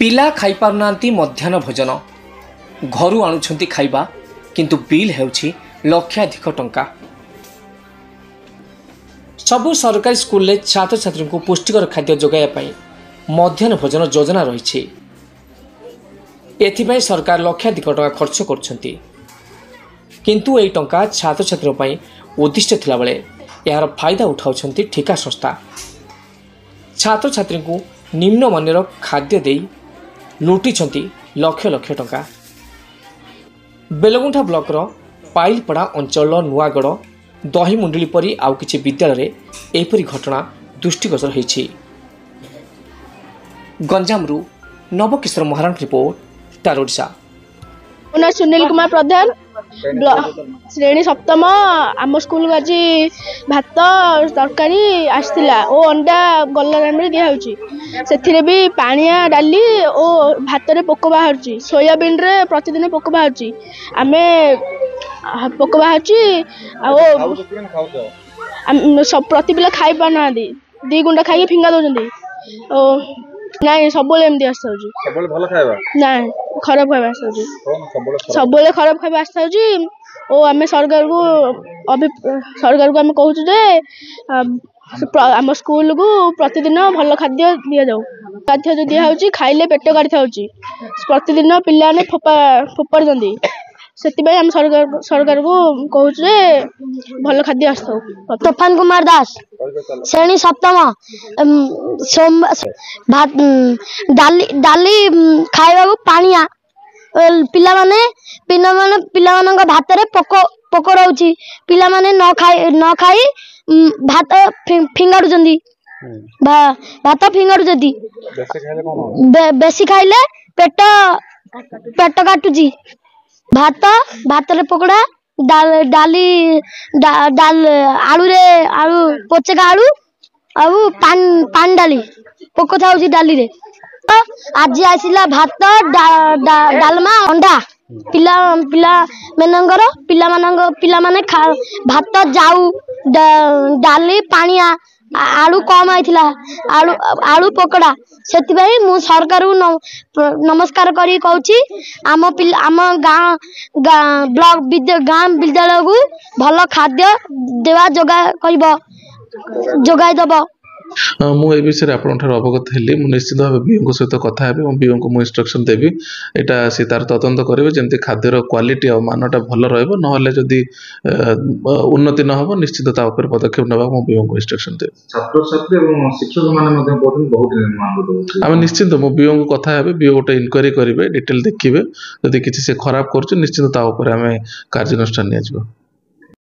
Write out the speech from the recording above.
पिला खाई पारुनांती मध्याह्न भोजन घरु आणुछंती खाइबा किंतु बिल हेउछि लक्षाधिक टंका। सबु सरकारी स्कूल में छात्र छात्री को पुष्टिकर खाद्य जोगाइबा मध्याह्न भोजन योजना रही। एथिपाई सरकार लक्षाधिक टंका खर्च करुछंती किंतु एही टंका छात्र छात्री उद्दिष्ट थिला बेले यार फायदा उठाउछंती ठिका संस्था। छात्र छात्री को निम्न मानर खाद्य दे लुटिछंती लक्ष लक्ष टंका। बेलगुंठा ब्लॉकर पाइलपड़ा अंचल नुआगढ़ दही मुंडली परी आउ किछि विद्यालय एपरी घटना दृष्टिगोचर होइछि। गंजामरू नवकिशोर महाराण रिपोर्ट स्टार ओडिशा। सुनील कुमार प्रधान श्रेणी सप्तम आम स्कूल आज भात तरकारी आसला और अंडा गला टाइम दिखाई से भी पानिया डाली और भात रे पोक बाहर सोयाबीन रे प्रतिदिन पोक बाहर आम पोक बाहर प्रति पिला खाई पाना दी गुंडा खाई फिंगा दौरान नाई सब ना खराब खाଇବା सब खराब खाଇବା आसि आम सरकार को आम कहूँ आम स्कूल को प्रतिदिन भल खाद्य दि जाऊ। खाद्य जो दिखाई खाइले पेट काटी था प्रतिदिन पिला फोपाड़ी से आम सरकार को कहूँ भल खाद्य आस। तूफान कुमार दास श्रेणी सप्तम डाली खाइबा पानिया पिला माने भात रे पोक रोची पिला माने न खाई भात फिंगाड़ुचंदी भात फिंगाड़ुचंदी बेसी खाइले पेट काटुची भात रे पकोड़ा डाली आलू रे आलू पोचका आलू आउ पान डाली पोक था डाली रे। आज आसला भात डालमा अंडा पिला माने भात जाऊ डाली पानिया आलू कम आइथिला आलू पकोड़ा से मु सरकार नमस्कार करी कहूची आम गाँ गाँ विद्यालय को भल खाद्य देवा जोगाई दब। मुझे विषय अवगत हेली निश्चित भाव बीओ सहित कथा बीओ को इंस्ट्रक्शन देवी यहाँ सी तार तदंत करेंगे जमी खाद्यर क्वालिटी और मानटा भल रहा जदि उन्नति न हो निश्चित पदक्षेप ना बीओ को इंस्ट्रक्शन देवी। छात्र छात्री शिक्षक आम निश्चित मो बीओ को कथा बीओ गोटे इनक्वारी करेंगे डिटेल देखिए जदि किसी से खराब कर निश्चित आम कार्यानुष्ठान।